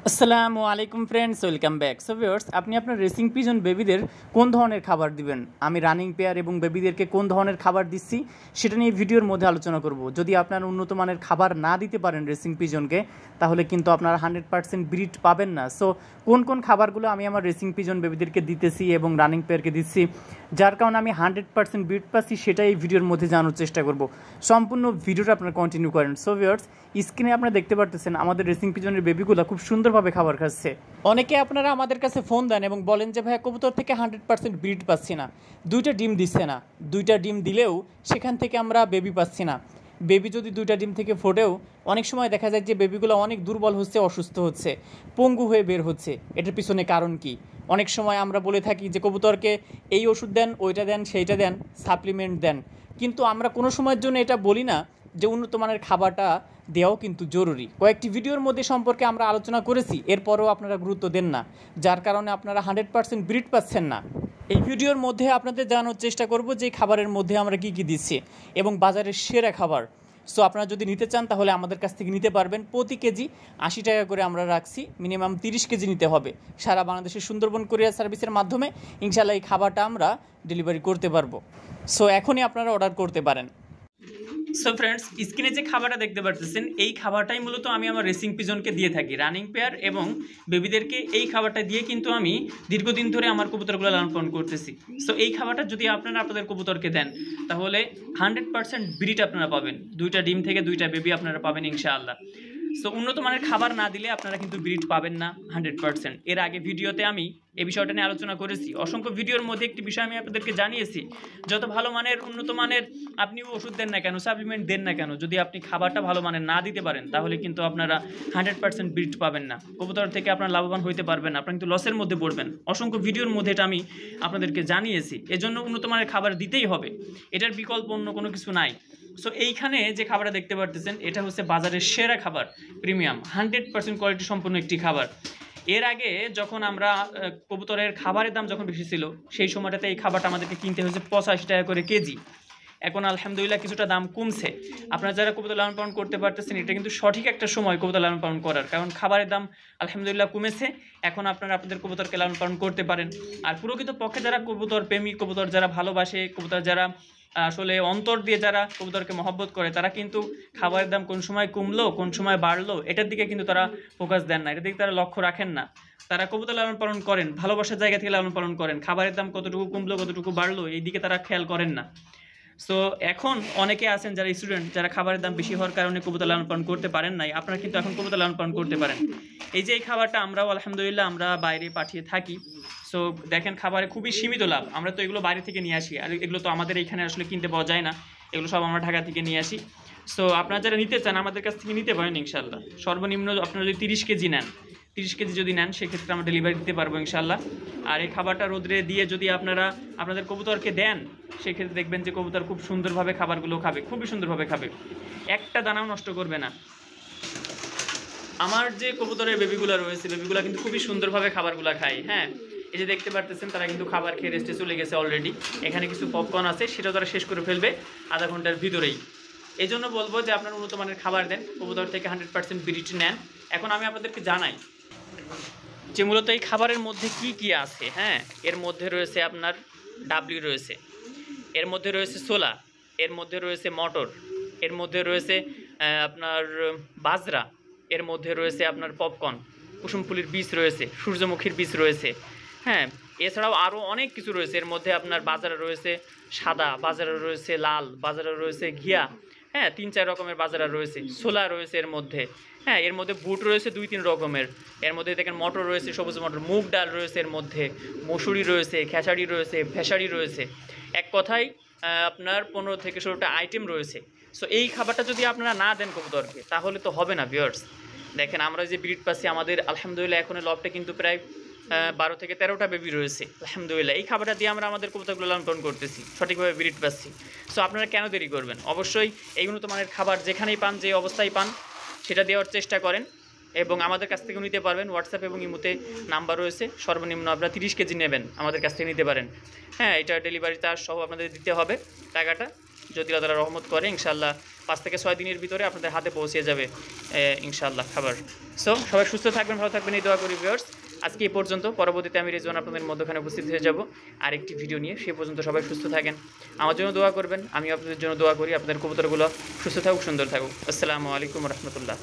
আসসালামু আলাইকুম friends, welcome back. So viewers, আপনি আপনার রেসিং পিজন বেবিদের কোন ধরনের খাবার দিবেন, আমি রানিং পেয়ার এবং বেবিদেরকে কোন ধরনের খাবার দিচ্ছি সেটা নিয়ে ভিডিওর মধ্যে আলোচনা করব। যদি আপনার উন্নত মানের খাবার না দিতে পারেন রেসিং পিজনকে, তাহলে কিন্তু আপনারা 100% ব্রিড পাবেন না। সো কোন কোন খাবারগুলো আমি আমার রেসিং পিজন বেবিদেরকে দিতেছি এবং রানিং পেয়ারকে দিচ্ছি, যার কারণে আমি 100% ব্রিড পাচ্ছি, সেটাই এই ভিডিওর মধ্যে জানার চেষ্টা করব। সম্পূর্ণ ভিডিওটা আপনারা কন্টিনিউ করেন। সো ভিউয়ার্স, স্ক্রিনে আপনারা দেখতে পারতেছেন আমাদের রেসিং পিজনের বেবিগুলো খুব সুন্দরভাবে খাবার খাচ্ছে। অনেকে আপনারা আমাদের কাছে ফোন দেন এবং বলেন যে ভাইয়া, কবুতর থেকে 100% ব্রিড পাচ্ছি না, দুইটা ডিম দিচ্ছে না, দুইটা ডিম দিলেও সেখান থেকে আমরা বেবি পাচ্ছি না। বেবি যদি দুইটা ডিম থেকে ফোটেও অনেক সময় দেখা যায় যে বেবিগুলো অনেক দুর্বল হচ্ছে, অসুস্থ হচ্ছে, পঙ্গু হয়ে বের হচ্ছে। এটার পিছনে কারণ কি? অনেক সময় আমরা বলে থাকি যে কবুতরকে এই ওষুধ দেন, ওইটা দেন, সেইটা দেন, সাপ্লিমেন্ট দেন, কিন্তু আমরা কোনো সময়ের জন্য এটা বলি না যে উন্নত মানের খাবারটা দেওয়াও কিন্তু জরুরি। কয়েকটি ভিডিওর মধ্যে সম্পর্কে আমরা আলোচনা করেছি, এরপরেও আপনারা গুরুত্ব দেন না, যার কারণে আপনারা 100% ব্রিড পাচ্ছেন না। এই ভিডিওর মধ্যে আপনাদের জানানোর চেষ্টা করব যে খাবারের মধ্যে আমরা কী কী দিচ্ছি এবং বাজারের সেরা খাবার। সো আপনারা যদি নিতে চান তাহলে আমাদের কাছ থেকে নিতে পারবেন। প্রতি কেজি 80 টাকা করে আমরা রাখছি, মিনিমাম 30 কেজি নিতে হবে। সারা বাংলাদেশের সুন্দরবন কুরিয়ার সার্ভিসের মাধ্যমে ইনশাল্লাহ এই খাবারটা আমরা ডেলিভারি করতে পারবো। সো এখনই আপনারা অর্ডার করতে পারেন। সো ফ্রেন্ডস, স্ক্রিনে যে খাবারটা দেখতে পারতেছেন, এই খাবারটাই মূলত আমি আমার রেসিং পিজনকে দিয়ে থাকি, রানিং পেয়ার এবং বেবিদেরকে এই খাবারটা দিয়ে কিন্তু আমি দীর্ঘদিন ধরে আমার কবুতরগুলো লালন পালন করতেছি। সো এই খাবারটা যদি আপনারা আপনাদের কবুতরকে দেন, তাহলে 100% ব্রিড আপনারা পাবেন, দুইটা ডিম থেকে দুইটা বেবি আপনারা পাবেন ইনশাআল্লাহ। সো উন্নত মানের খাবার না দিলে আপনারা কিন্তু ব্রিড পাবেন না 100%। এর আগে ভিডিওতে আমি এই বিষয়টা নিয়ে আলোচনা করেছি। অসংখ্য ভিডিওর মধ্যে একটি বিষয় আমি আপনাদেরকে জানিয়েছি, যত ভালো মানের উন্নত মানের আপনি ওষুধ দেন না কেন, সাপ্লিমেন্ট দেন না কেন, যদি আপনি খাবারটা ভালো মানের না দিতে পারেন, তাহলে কিন্তু আপনারা 100% ব্রিড পাবেন না, কবুতর থেকে আপনারা লাভবান হইতে পারবেন না, আপনারা কিন্তু লসের মধ্যে পড়বেন। অসংখ্য ভিডিওর মধ্যে এটা আমি আপনাদেরকে জানিয়েছি। এজন্য উন্নত মানের খাবার দিতেই হবে, এটার বিকল্প অন্য কোনো কিছু নাই। সো এইখানে যে খাবারটা দেখতে পারতেছেন, এটা হচ্ছে বাজারের সেরা খাবার, প্রিমিয়াম 100% কোয়ালিটি সম্পন্ন একটি খাবার। এর আগে যখন আমরা কবুতরের খাবারের দাম যখন বেশি ছিল, সেই সময়টাতে এই খাবারটা আমাদেরকে কিনতে হয়েছে 85 টাকা করে কেজি। এখন আলহামদুলিল্লাহ কিছুটা দাম কমছে। আপনারা যারা কবুতর লালন পালন করতে পারতেছেন, এটা কিন্তু সঠিক একটা সময় কবুতর লালন পালন করার, কারণ খাবারের দাম আলহামদুলিল্লাহ কমেছে। এখন আপনারা আপনাদের কবুতরকে লালন পালন করতে পারেন। আর প্রকৃত পক্ষে যারা কবুতর প্রেমী, কবুতর যারা ভালোবাসে, কবুতর যারা আসলে অন্তর দিয়ে যারা কবুতরকে মহব্বত করে, তারা কিন্তু খাবারের দাম কোন সময় কমলো, কোন সময় বাড়লো, এটার দিকে কিন্তু তারা ফোকাস দেন না, এটার দিকে তারা লক্ষ্য রাখেন না। তারা কবুতর লালন পালন করেন, ভালোবাসার জায়গা থেকে লালন পালন করেন, খাবারের দাম কতটুকু কমলো, কতটুকু বাড়লো, এই দিকে তারা খেয়াল করেন না। সো এখন অনেকে আছেন যারা স্টুডেন্ট, যারা খাবারের দাম বেশি হওয়ার কারণে কবুতর লালন পালন করতে পারেন নাই, আপনারা কিন্তু এখন কবুতর লালন পালন করতে পারেন। এই যে এই খাবারটা আমরাও আলহামদুলিল্লাহ আমরা বাইরে পাঠিয়ে থাকি। সো দেখেন, খাবারে খুবই সীমিত লাভ। আমরা তো এগুলো বাইরে থেকে নিয়ে আসি, আর এগুলো তো আমাদের এইখানে আসলে কিনতে পাওয়া যায় না, এগুলো সব আমরা ঢাকা থেকে নিয়ে আসি। সো আপনারা যারা নিতে চান আমাদের কাছ থেকে নিতে পারেন ইনশাল্লাহ। সর্বনিম্ন আপনারা যদি 30 কেজি নেন, 30 কেজি যদি নেন, সেক্ষেত্রে আমরা ডেলিভারি দিতে পারবো ইনশাল্লাহ। আর এই খাবারটা রোদ্রে দিয়ে যদি আপনারা আপনাদের কবুতরকে দেন, সেক্ষেত্রে দেখবেন যে কবুতর খুব সুন্দরভাবে খাবারগুলো খাবে, খুবই সুন্দরভাবে খাবে, একটা দানাও নষ্ট করবে না। আমার যে কবুতরের বেবিগুলো রয়েছে, বেবিগুলো কিন্তু খুবই সুন্দরভাবে খাবারগুলো খায়। হ্যাঁ, এই যে দেখতে পারতেছেন, তারা কিন্তু খাবার খেয়ে রেস্টে চলে গেছে অলরেডি। এখানে কিছু পপকর্ন আছে, সেটাও তারা শেষ করে ফেলবে আধা ঘন্টার ভিতরেই। এই জন্য বলবো যে আপনারা উন্নত মানের খাবার দেন, কবুতর থেকে 100% ব্রিড নেন। এখন আমি আপনাদেরকে জানাই যে মূলত এই খাবারের মধ্যে কি কি আছে। হ্যাঁ, এর মধ্যে রয়েছে আপনার ডাবলি রয়েছে, এর মধ্যে রয়েছে ছোলা, এর মধ্যে রয়েছে মটর, এর মধ্যে রয়েছে আপনার বাজরা, এর মধ্যে রয়েছে আপনার পপকর্ন, কুসুমফুলির বীজ রয়েছে, সূর্যমুখীর বীজ রয়েছে। হ্যাঁ, এছাড়াও আরও অনেক কিছু রয়েছে। এর মধ্যে আপনার বাজারে রয়েছে সাদা, বাজারে রয়েছে লাল, বাজারে রয়েছে ঘিয়া। হ্যাঁ, 3-4 রকমের বাজারা রয়েছে, ছোলা রয়েছে এর মধ্যে। হ্যাঁ, এর মধ্যে বুট রয়েছে 2-3 রকমের। এর মধ্যে দেখেন মটর রয়েছে, সবুজ মটর, মুগ ডাল রয়েছে, এর মধ্যে মসুরি রয়েছে, খেসারি রয়েছে, ভেসারি রয়েছে। এক কথায় আপনার 15 থেকে 16টা আইটেম রয়েছে। সো এই খাবারটা যদি আপনারা না দেন কবুতরকে, তাহলে তো হবে না ভিউয়ার্স। দেখেন, আমরা যে ব্রিড পাচ্ছি, আমাদের আলহামদুলিল্লাহ এখন লবটা কিন্তু প্রায় 12 থেকে 13টা বেবি রয়েছে আলহামদুলিল্লাহ। এই খাবারটা দিয়ে আমরা আমাদের কবুতরগুলো লালন পালন করতেছি, সঠিকভাবে ব্রিড পাচ্ছি। সো আপনারা কেন দেরি করবেন? অবশ্যই এই উন্নত মানের খাবার যেখানেই পান, যে অবস্থায় পান, সেটা দেওয়ার চেষ্টা করেন এবং আমাদের কাছ থেকে নিতে পারবেন। হোয়াটসঅ্যাপ এবং ইমোতে নাম্বার রয়েছে। সর্বনিম্ন আপনারা 30 কেজি নেবেন, আমাদের কাছ থেকে নিতে পারেন। হ্যাঁ, এটা ডেলিভারি চার্জ সহ আপনাদের দিতে হবে টাকাটা। যদি আল্লাহ তাআলা রহমত করে ইনশাআল্লাহ 5 থেকে 6 দিনের ভিতরে আপনাদের হাতে পৌঁছে যাবে ইনশাআল্লাহ খাবার। সো সবাই সুস্থ থাকবেন, ভালো থাকবেন এই দোয়া করি ভিউয়ার্স। আজকে এই পর্যন্ত, পরবর্তীতে আমি রেজওয়ান আপনাদের মধ্যখানে উপস্থিত হয়ে যাব আরেকটি ভিডিও নিয়ে। সেই পর্যন্ত সবাই সুস্থ থাকেন, আমার জন্য দোয়া করবেন, আমি আপনাদের জন্য দোয়া করি আপনাদের কবুতরগুলো সুস্থ থাকুক, সুন্দর থাকুক। আসসালামু আলাইকুম রহমতুল্লাহ।